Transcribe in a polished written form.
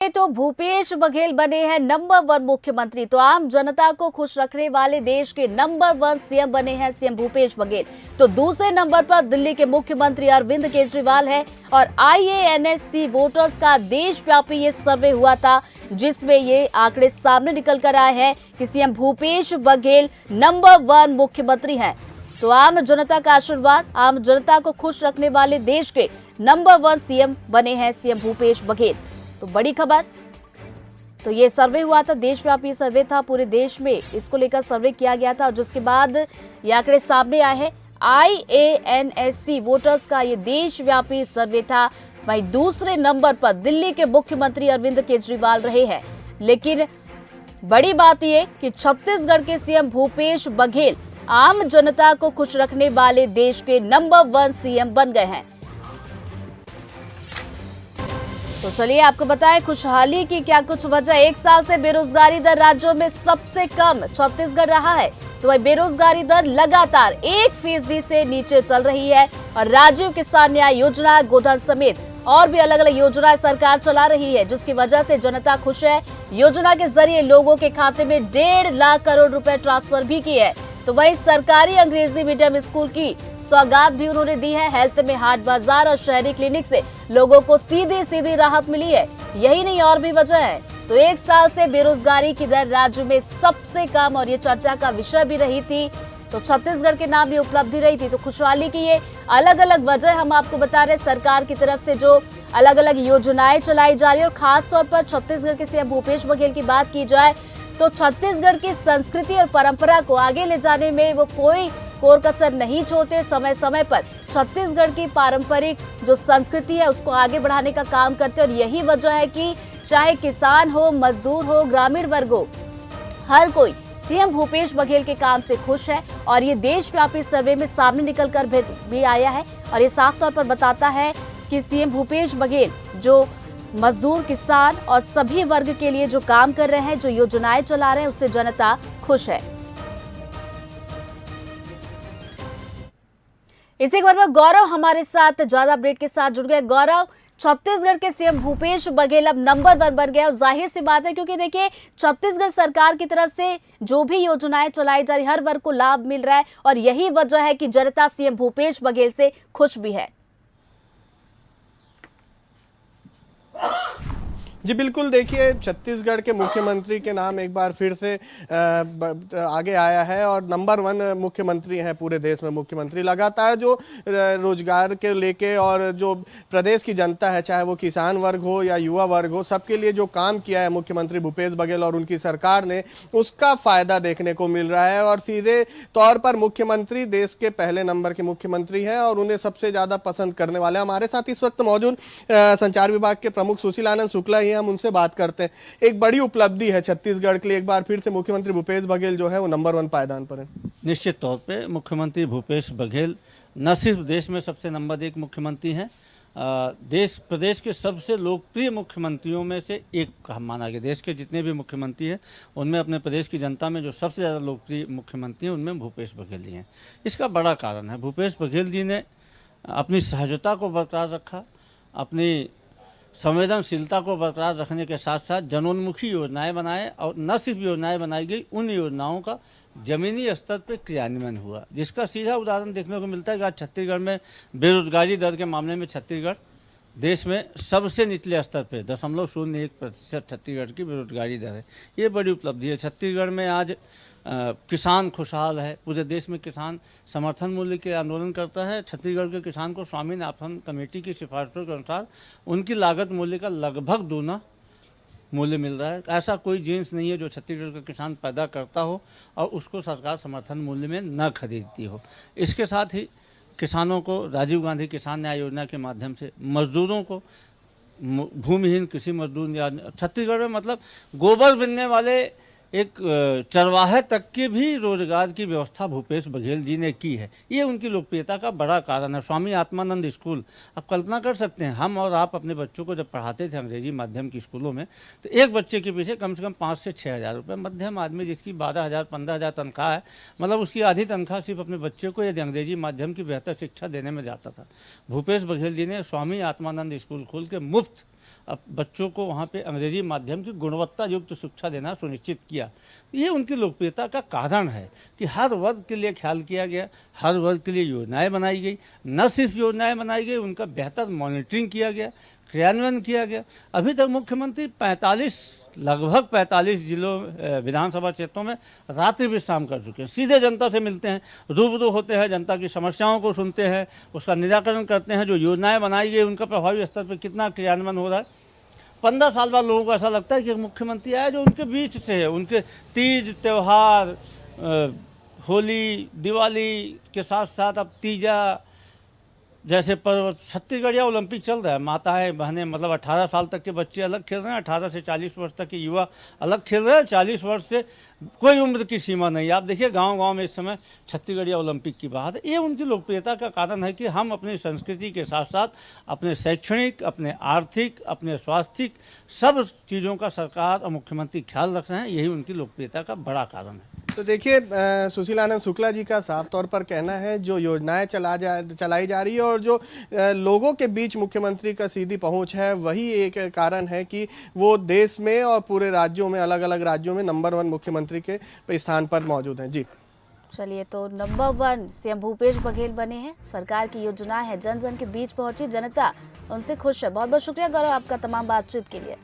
करें तो भूपेश बघेल बने हैं नंबर 1 मुख्यमंत्री। तो आम जनता को खुश रखने वाले देश के नंबर 1 सीएम बने हैं सीएम भूपेश बघेल। तो दूसरे नंबर पर दिल्ली के मुख्यमंत्री अरविंद केजरीवाल है और IANSC वोटर्स का देशव्यापी ये सर्वे हुआ था, जिसमें ये आंकड़े सामने निकल कर आए हैं कि सीएम भूपेश बघेल नंबर 1 मुख्यमंत्री हैं। तो आम जनता का आशीर्वाद, आम जनता को खुश रखने वाले देश के नंबर 1 सीएम बने हैं सीएम भूपेश बघेल। तो बड़ी खबर, तो ये सर्वे हुआ था, देशव्यापी सर्वे था, पूरे देश में इसको लेकर सर्वे किया गया था और जिसके बाद ये आंकड़े सामने आए हैं। IANSC वोटर्स का ये देशव्यापी सर्वे था। वहीं दूसरे नंबर पर दिल्ली के मुख्यमंत्री अरविंद केजरीवाल रहे हैं। लेकिन बड़ी बात ये कि छत्तीसगढ़ के सीएम भूपेश बघेल आम जनता को खुश रखने वाले देश के नंबर 1 सीएम बन गए हैं। तो चलिए आपको बताएं खुशहाली की क्या कुछ वजह। एक साल से बेरोजगारी दर राज्यों में सबसे कम छत्तीसगढ़ रहा है। तो वही बेरोजगारी दर लगातार 1% से नीचे चल रही है और राजीव किसान न्याय योजना, गोधन समेत और भी अलग अलग योजनाएं सरकार चला रही है, जिसकी वजह से जनता खुश है। योजना के जरिए लोगों के खाते में 1.5 लाख करोड़ रुपए ट्रांसफर भी किए हैं। तो वही सरकारी अंग्रेजी मीडियम स्कूल की सौगात भी उन्होंने दी है। हेल्थ में हाट बाजार और शहरी क्लिनिक से लोगों को सीधी राहत मिली है। यही नहीं और भी वजह है। तो एक साल से बेरोजगारी की दर राज्य में सबसे कम और ये चर्चा का विषय भी रही थी। तो छत्तीसगढ़ के नाम ये उपलब्धि रही थी। तो खुशहाली की ये अलग अलग वजह हम आपको बता रहे हैं। सरकार की तरफ से जो अलग अलग योजनाएं चलाई जा रही है और खास तौर पर छत्तीसगढ़ के सीएम भूपेश बघेल की बात की जाए तो छत्तीसगढ़ की संस्कृति और परंपरा को आगे ले जाने में वो कोई कोर कसर नहीं छोड़ते। समय समय पर छत्तीसगढ़ की पारंपरिक जो संस्कृति है उसको आगे बढ़ाने का काम करते और यही वजह है कि चाहे किसान हो, मजदूर हो, ग्रामीण वर्ग हो, हर कोई सीएम भूपेश बघेल के काम से खुश है। और ये देशव्यापी सर्वे में सामने निकल कर भी आया है और ये साफ तौर पर बताता है कि सीएम भूपेश बघेल जो मजदूर, किसान और सभी वर्ग के लिए जो काम कर रहे हैं, जो योजनाएं चला रहे हैं, उससे जनता खुश है। इसी खबर पर गौरव हमारे साथ ज्यादा अपडेट के साथ जुड़ गए। गौरव, छत्तीसगढ़ के सीएम भूपेश बघेल अब नंबर 1 बन गया और जाहिर सी बात है क्योंकि देखिए छत्तीसगढ़ सरकार की तरफ से जो भी योजनाएं चलाई जा रही, हर वर्ग को लाभ मिल रहा है और यही वजह है कि जनता सीएम भूपेश बघेल से खुश भी है। जी बिल्कुल, देखिए छत्तीसगढ़ के मुख्यमंत्री के नाम एक बार फिर से आगे आया है और नंबर 1 मुख्यमंत्री हैं पूरे देश में। मुख्यमंत्री लगातार जो रोजगार के लेके और जो प्रदेश की जनता है, चाहे वो किसान वर्ग हो या युवा वर्ग हो, सबके लिए जो काम किया है मुख्यमंत्री भूपेश बघेल और उनकी सरकार ने, उसका फायदा देखने को मिल रहा है। और सीधे तौर पर मुख्यमंत्री देश के पहले नंबर के मुख्यमंत्री हैं और उन्हें सबसे ज्यादा पसंद करने वाले। हमारे साथ इस वक्त मौजूद संचार विभाग के प्रमुख सुशील आनंद शुक्ला, हम उनसे बात करते हैं। एक बड़ी उपलब्धि है छत्तीसगढ़ के लिए, एक बार फिर से मुख्यमंत्री भूपेश बघेल जो है वो नंबर 1 पायदान पर है। निश्चित तौर पे मुख्यमंत्री भूपेश बघेल न सिर्फ देश में सबसे नंबर 1 मुख्यमंत्री हैं, प्रदेश के सबसे लोकप्रिय मुख्यमंत्रियों में से एक माना गया। देश के जितने भी मुख्यमंत्री हैं उनमें अपने प्रदेश की जनता में जो सबसे ज़्यादा लोकप्रिय मुख्यमंत्री हैं उनमें भूपेश बघेल जी हैं। इसका बड़ा कारण है, भूपेश बघेल जी ने अपनी सहजता को बरकरार रखा, अपनी संवेदनशीलता को बरकरार रखने के साथ साथ जनोन्मुखी योजनाएं बनाए और न सिर्फ योजनाएं बनाई गई, उन योजनाओं का जमीनी स्तर पर क्रियान्वयन हुआ, जिसका सीधा उदाहरण देखने को मिलता है कि आज छत्तीसगढ़ में बेरोजगारी दर के मामले में छत्तीसगढ़ देश में सबसे निचले स्तर पे 0.01% छत्तीसगढ़ की बेरोजगारी दर है। ये बड़ी उपलब्धि है। छत्तीसगढ़ में आज किसान खुशहाल है। पूरे देश में किसान समर्थन मूल्य के आंदोलन करता है। छत्तीसगढ़ के किसान को स्वामीनाथन कमेटी की सिफारिशों के अनुसार उनकी लागत मूल्य का लगभग दूना मूल्य मिल रहा है। ऐसा कोई जिन्स नहीं है जो छत्तीसगढ़ का किसान पैदा करता हो और उसको सरकार समर्थन मूल्य में न खरीदती हो। इसके साथ ही किसानों को राजीव गांधी किसान न्याय योजना के माध्यम से, मजदूरों को भूमिहीन कृषि मजदूर, छत्तीसगढ़ में मतलब गोबर बिनने वाले एक चरवाहे तक के भी रोजगार की व्यवस्था भूपेश बघेल जी ने की है। ये उनकी लोकप्रियता का बड़ा कारण है। स्वामी आत्मानंद स्कूल, आप कल्पना कर सकते हैं, हम और आप अपने बच्चों को जब पढ़ाते थे अंग्रेजी माध्यम की स्कूलों में तो एक बच्चे के पीछे कम से कम 5 से 6 हज़ार रुपये, मध्यम आदमी जिसकी 12,000 15,000 तनख्वाह है, मतलब उसकी आधी तनख्वाह सिर्फ अपने बच्चे को यदि अंग्रेजी माध्यम की बेहतर शिक्षा देने में जाता था। भूपेश बघेल जी ने स्वामी आत्मानंद स्कूल खोल के मुफ्त बच्चों को वहाँ पे अंग्रेजी माध्यम की गुणवत्ता युक्त शिक्षा देना सुनिश्चित किया। ये उनकी लोकप्रियता का कारण है कि हर वर्ग के लिए ख्याल किया गया, हर वर्ग के लिए योजनाएं बनाई गई। न सिर्फ योजनाएं बनाई गई, उनका बेहतर मॉनिटरिंग किया गया, क्रियान्वयन किया गया। अभी तक मुख्यमंत्री लगभग 45 जिलों विधानसभा क्षेत्रों में रात्रि विश्राम कर चुके हैं। सीधे जनता से मिलते हैं, रूबरू होते हैं, जनता की समस्याओं को सुनते हैं, उसका निराकरण करते हैं। जो योजनाएं बनाई गई उनका प्रभावी स्तर पर कितना क्रियान्वयन हो रहा है। 15 साल बाद लोगों को ऐसा लगता है कि एक मुख्यमंत्री आया जो उनके बीच से है। उनके तीज त्यौहार, होली, दिवाली के साथ साथ अब तीजा जैसे पर्व, छत्तीसगढ़िया ओलंपिक चल रहा है। माताएं बहनें, मतलब 18 साल तक के बच्चे अलग खेल रहे हैं, 18 से 40 वर्ष तक के युवा अलग खेल रहे हैं, 40 वर्ष से कोई उम्र की सीमा नहीं। आप देखिए गांव-गांव में इस समय छत्तीसगढ़िया ओलंपिक की बात है। ये उनकी लोकप्रियता का कारण है कि हम अपनी संस्कृति के साथ साथ अपने शैक्षणिक, अपने आर्थिक, अपने स्वास्थ्यिक सब चीज़ों का सरकार और मुख्यमंत्री ख्याल रख रहे हैं। यही उनकी लोकप्रियता का बड़ा कारण है। तो देखिए सुशीलानंद शुक्ला जी का साफ तौर पर कहना है जो योजनाएं चलाई जा रही है और जो लोगों के बीच मुख्यमंत्री का सीधी पहुंच है, वही एक कारण है कि वो देश में और पूरे राज्यों में, अलग अलग राज्यों में नंबर 1 मुख्यमंत्री के स्थान पर मौजूद हैं। जी चलिए, तो नंबर 1 सीएम भूपेश बघेल बने हैं। सरकार की योजनाएं हैं, जन जन के बीच पहुंची, जनता उनसे खुश है। बहुत बहुत शुक्रिया गौरव आपका तमाम बातचीत के लिए।